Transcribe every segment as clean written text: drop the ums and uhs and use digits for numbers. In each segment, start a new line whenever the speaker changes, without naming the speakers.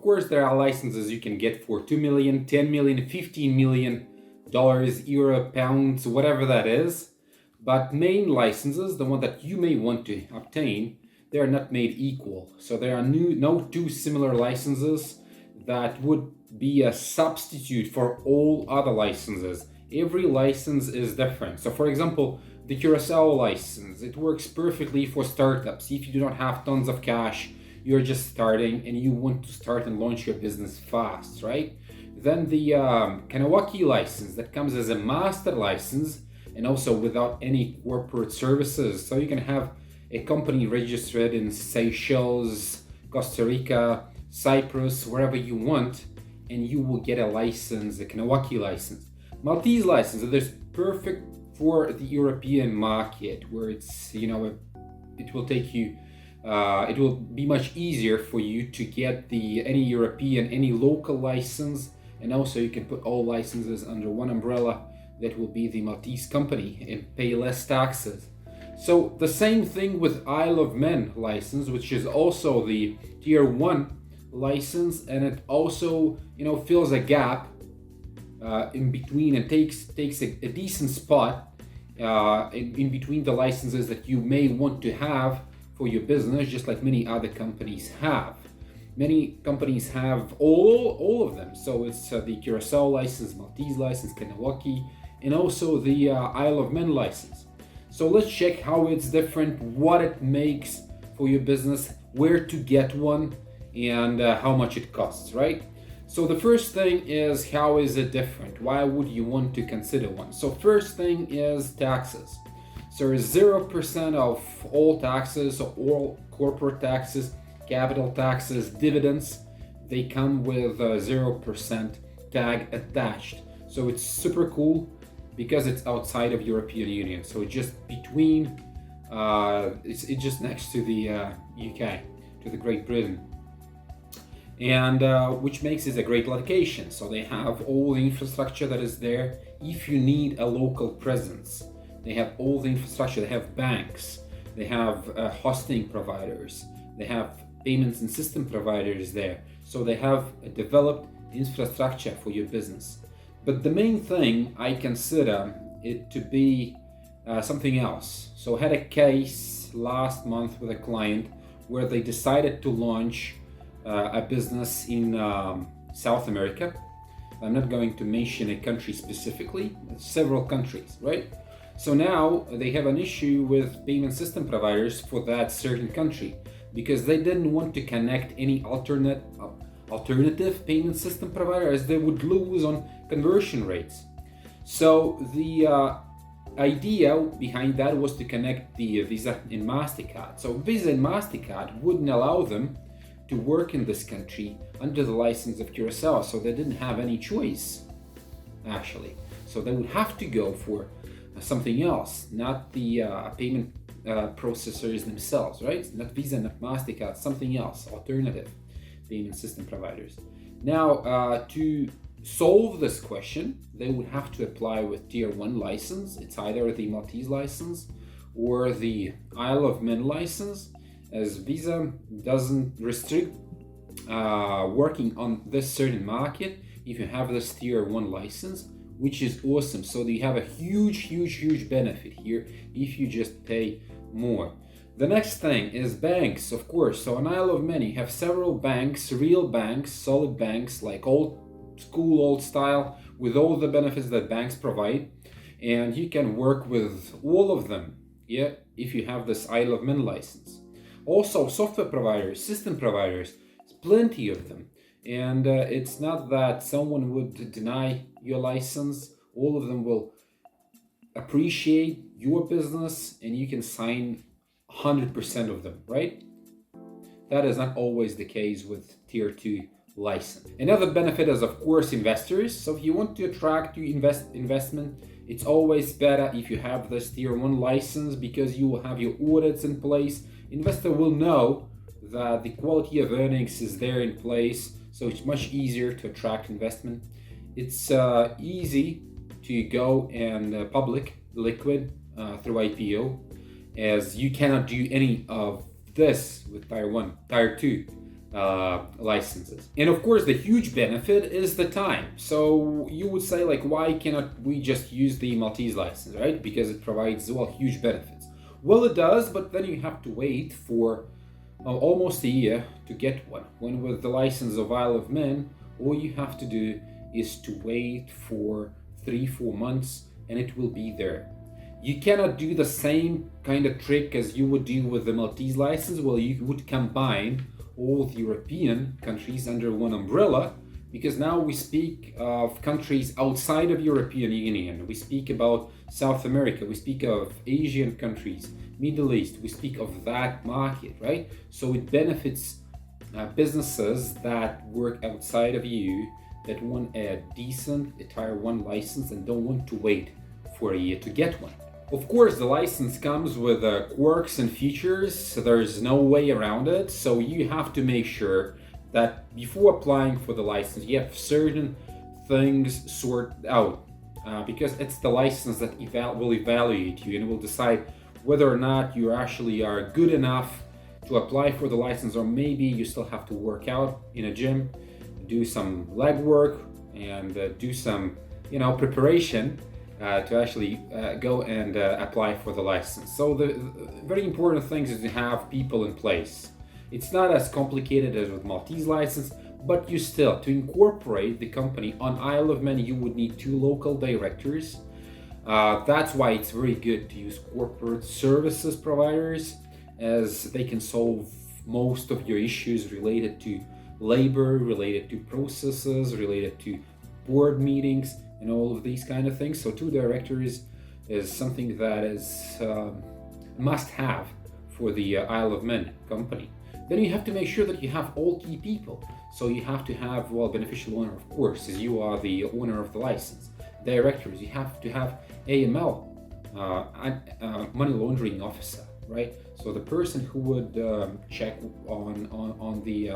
course, there are licenses you can get for 2 million, 10 million, 15 million dollars, euro, pounds, whatever that is. But main licenses, the one that you may want to obtain, they are not made equal. So there are no two similar licenses that would be a substitute for all other licenses. Every license is different. So for example, the Curacao license, it works perfectly for startups. If you do not have tons of cash, you're just starting and you want to start and launch your business fast, right? Then the Kanawaki license, that comes as a master license and also without any corporate services. So you can have a company registered in Seychelles, Costa Rica, Cyprus, wherever you want, and you will get a license, a Kanawaki license. Maltese license, that's perfect for the European market, where it's, it will take you, it will be much easier for you to get any European, any local license, and also you can put all licenses under one umbrella. That will be the Maltese company and pay less taxes. So the same thing with Isle of Man license, which is also the tier 1 license, and it also fills a gap in between and takes a decent spot in between the licenses that you may want to have for your business, just like many other companies have. Many companies have all of them. So it's the Curacao license, Maltese license, Kanawaki, and also the Isle of Man license. So let's check how it's different, what it makes for your business, where to get one, and how much it costs, right? So the first thing is, how is it different? Why would you want to consider one? So first thing is taxes. So 0% of all taxes, so all corporate taxes, capital taxes, dividends, they come with a 0% tag attached. So it's super cool because it's outside of European Union. So it's just between, it's just next to the UK, to the Great Britain. And which makes it a great location. So they have all the infrastructure that is there. If you need a local presence, they have all the infrastructure. They have banks, they have hosting providers, they have payments and system providers there. So they have a developed infrastructure for your business. But the main thing, I consider it to be something else. So I had a case last month with a client where they decided to launch a business in South America. I'm not going to mention a country specifically, several countries, right? So now they have an issue with payment system providers for that certain country because they didn't want to connect any alternative payment system provider, as they would lose on conversion rates. So the idea behind that was to connect the Visa and MasterCard. So Visa and MasterCard wouldn't allow them to work in this country under the license of Curacao, so they didn't have any choice, actually. So they would have to go for something else, not the payment processors themselves, right? Not Visa, not MasterCard, something else, alternative payment system providers. Now, to solve this question, they would have to apply with tier 1 license. It's either the Maltese license or the Isle of Man license, as Visa doesn't restrict working on this certain market if you have this tier 1 license, which is awesome. So you have a huge benefit here if you just pay more. The next thing is banks, of course. So on Isle of Man, you have several banks, real banks, solid banks, like old school, old style, with all the benefits that banks provide. And you can work with all of them, yeah, if you have this Isle of Man license. Also, software providers, system providers, plenty of them. And it's not that someone would deny your license. All of them will appreciate your business and you can sign 100% of them, right? That is not always the case with tier 2 license. Another benefit is, of course, investors. So if you want to attract investment, it's always better if you have this tier 1 license, because you will have your audits in place. Investor will know that the quality of earnings is there in place, so it's much easier to attract investment. It's easy to go and public liquid through IPO, as you cannot do any of this with tier 1, tier 2 licenses. And of course, the huge benefit is the time. So you would say, like, why cannot we just use the Maltese license, right? Because it provides, well, huge benefits. Well, it does, but then you have to wait for almost a year to get one. When with the license of Isle of Man, all you have to do is to wait for 3-4 months and it will be there. You cannot do the same kind of trick as you would do with the Maltese license. Well, you would combine all the European countries under one umbrella, because now we speak of countries outside of European Union. We speak about South America, we speak of Asian countries, Middle East, we speak of that market, right? So it benefits businesses that work outside of EU, that want a decent Tier 1 license and don't want to wait for a year to get one. Of course, the license comes with quirks and features, so there's no way around it. So you have to make sure that before applying for the license, you have certain things sorted out, because it's the license that will evaluate you and will decide whether or not you actually are good enough to apply for the license, or maybe you still have to work out in a gym, do some legwork, and do some, preparation to actually go and apply for the license. So the very important thing is to have people in place. It's not as complicated as with Maltese license, but you still, to incorporate the company on Isle of Man, you would need 2 local directors. That's why it's very good to use corporate services providers, as they can solve most of your issues related to labor, related to processes, related to board meetings, and all of these kind of things. So 2 directors is something that is must have for the Isle of Man company. Then you have to make sure that you have all key people. So you have to have, well, beneficial owner, of course, as you are the owner of the license. Directors, you have to have AML, money laundering officer, right? So the person who would check on the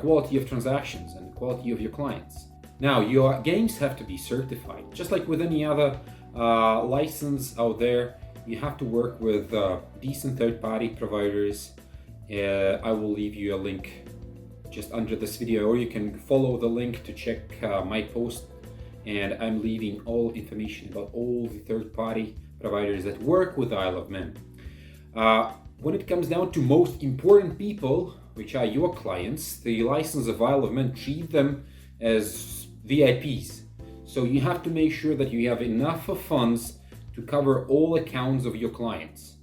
quality of transactions and the quality of your clients. Now, your games have to be certified. Just like with any other license out there, you have to work with decent third-party providers. I will leave you a link just under this video, or you can follow the link to check my post. And I'm leaving all information about all the third-party providers that work with Isle of Man. When it comes down to most important people, which are your clients, the license of Isle of Man treat them as VIPs. So you have to make sure that you have enough of funds to cover all accounts of your clients,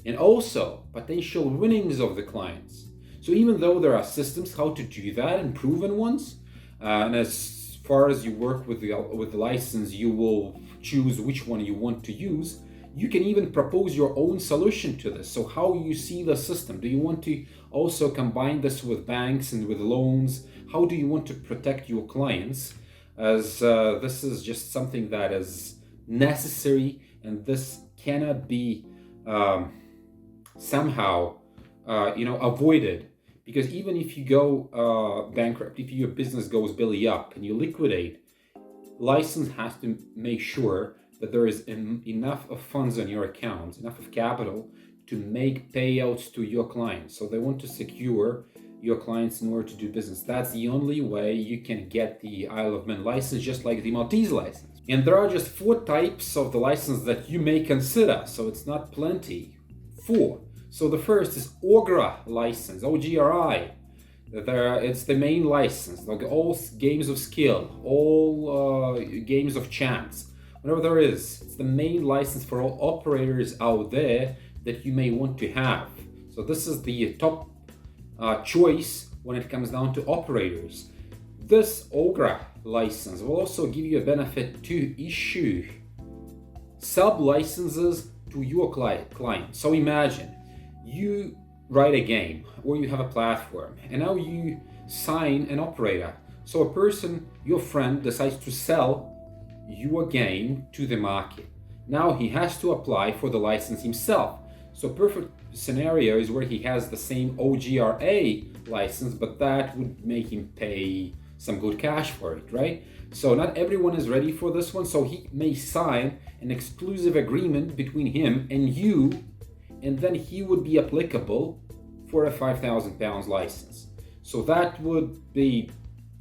and also potential winnings of the clients. So even though there are systems how to do that and proven ones, and as far as you work with the license, you will choose which one you want to use. You can even propose your own solution to this. So how you see the system? Do you want to also combine this with banks and with loans? How do you want to protect your clients? As this is just something that is necessary, and this cannot be somehow avoided. Because even if you go bankrupt, if your business goes belly up and you liquidate, license has to make sure that there is enough of funds on your accounts, enough of capital to make payouts to your clients. So they want to secure your clients in order to do business. That's the only way you can get the Isle of Man license, just like the Maltese license. And there are just 4 types of the license that you may consider, so it's not plenty. 4. So the first is OGRA license, OGRA. It's the main license, like all games of skill, all games of chance, whatever there is. It's the main license for all operators out there that you may want to have. So this is the top choice when it comes down to operators. This OGRA license will also give you a benefit to issue sub-licenses to your client. So imagine you write a game, or you have a platform, and now you sign an operator. So a person, your friend, decides to sell your game to the market. Now he has to apply for the license himself. So perfect scenario is where he has the same OGRA license, but that would make him pay some good cash for it, right? So not everyone is ready for this one, so he may sign an exclusive agreement between him and you, and then he would be applicable for a £5,000 license. So that would be,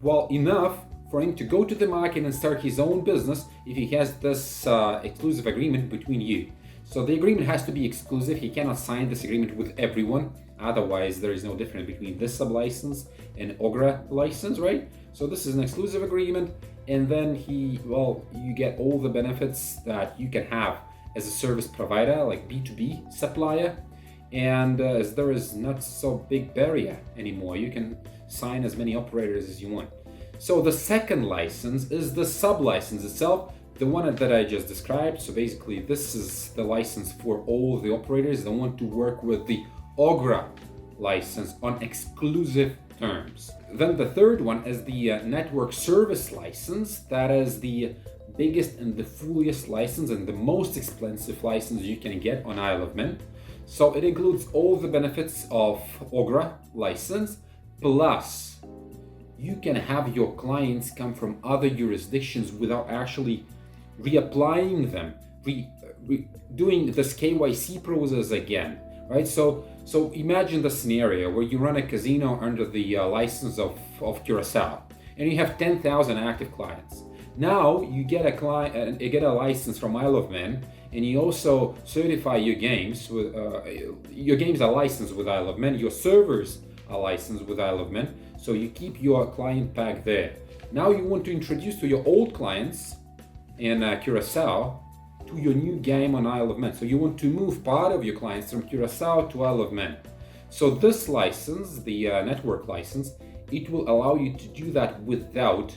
well, enough for him to go to the market and start his own business if he has this exclusive agreement between you. So the agreement has to be exclusive. He cannot sign this agreement with everyone. Otherwise, there is no difference between this sub-license and OGRA license, right? So this is an exclusive agreement, and then you get all the benefits that you can have as a service provider, like B2B supplier. And as there is not so big barrier anymore, you can sign as many operators as you want. So the second license is the sub-license itself, the one that I just described. So basically, this is the license for all the operators that want to work with the OGRA license on exclusive terms. Then the third one is the network service license. That is the biggest and the fullest license and the most expensive license you can get on Isle of Man. So it includes all the benefits of OGRA license, plus you can have your clients come from other jurisdictions without actually reapplying them, doing this KYC process again, right? So imagine the scenario where you run a casino under the license of Curacao, and you have 10,000 active clients. Now you get a license from Isle of Man, and you also certify your games with your games are licensed with Isle of Man. Your servers are licensed with Isle of Man, so you keep your client pack there. Now you want to introduce to your old clients in Curacao to your new game on Isle of Man. So you want to move part of your clients from Curacao to Isle of Man. So this license, the network license, it will allow you to do that without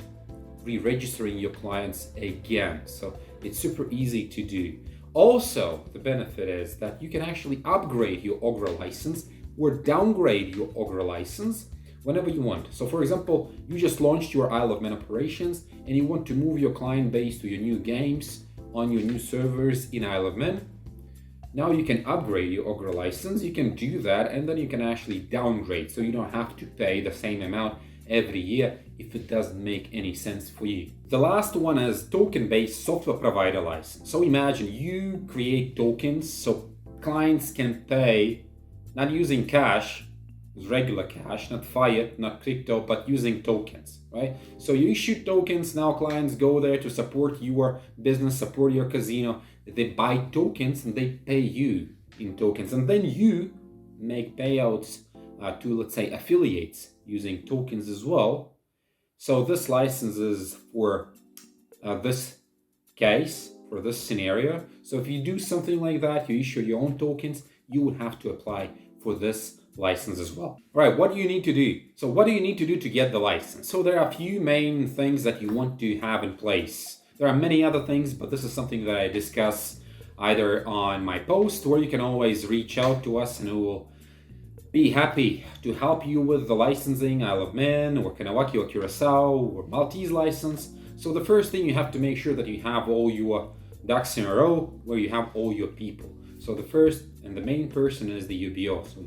re-registering your clients again. So it's super easy to do. Also, the benefit is that you can actually upgrade your OGRA license or downgrade your OGRA license whenever you want. So for example, you just launched your Isle of Man operations and you want to move your client base to your new games on your new servers in Isle of Man. Now you can upgrade your OGRA license, you can do that, and then you can actually downgrade, so you don't have to pay the same amount every year if it doesn't make any sense for you. The last one is token-based software provider license. So imagine you create tokens so clients can pay not using cash, regular cash, not fiat, not crypto, but using tokens, right? So you issue tokens, now clients go there to support your business, support your casino. They buy tokens and they pay you in tokens, and then you make payouts to, let's say, affiliates using tokens as well. So this license is for this case, for this scenario. So if you do something like that, you issue your own tokens, you would have to apply for this license as well. All right, what do you need to do? So what do you need to do to get the license? So there are a few main things that you want to have in place. There are many other things, but this is something that I discuss either on my post, or you can always reach out to us and we will be happy to help you with the licensing, Isle of Man or Kanawaki or Curacao or Maltese license. So the first thing, you have to make sure that you have all your ducks in a row, where you have all your people. So the first and the main person is the UBO, so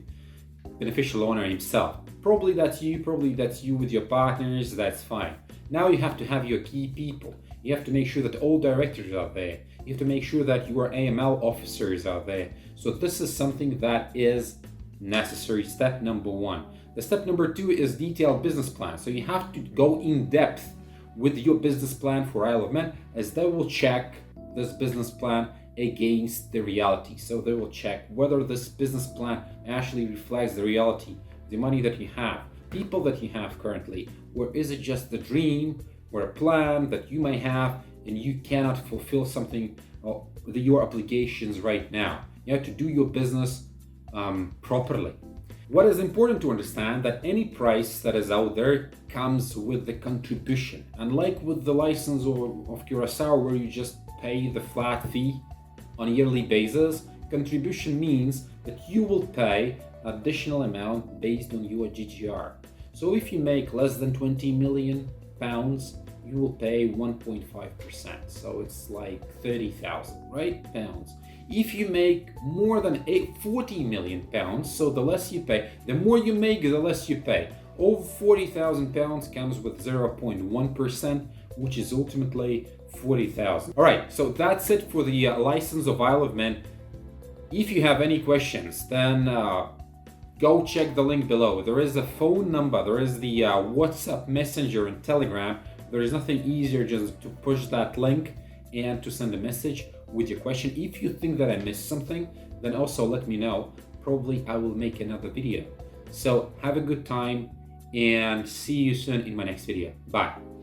beneficial owner himself. Probably that's you with your partners, that's fine. Now you have to have your key people. You have to make sure that all directors are there. You have to make sure that your AML officers are there. So this is something that is necessary, step number one. The step number two is detailed business plan. So you have to go in depth with your business plan for Isle of Man, as they will check this business plan against the reality. So they will check whether this business plan actually reflects the reality, the money that you have, people that you have currently, or is it just a dream or a plan that you may have and you cannot fulfill something with your obligations right now. You have to do your business properly. What is important to understand, that any price that is out there comes with the contribution. Unlike with the license of Curacao, where you just pay the flat fee on a yearly basis, contribution means that you will pay additional amount based on your GGR. So if you make less than 20 million pounds, you will pay 1.5%. So it's like 30,000, right? Pounds. If you make more than 40 million pounds, so the less you pay, the more you make, the less you pay. Over 40,000 pounds comes with 0.1%, which is ultimately 40,000. All right, so that's it for the license of Isle of Man. If you have any questions, then go check the link below. There is a phone number, there is the WhatsApp Messenger and Telegram. There is nothing easier just to push that link and to send a message with your question. If you think that I missed something, then also let me know. Probably I will make another video. So have a good time and see you soon in my next video. Bye.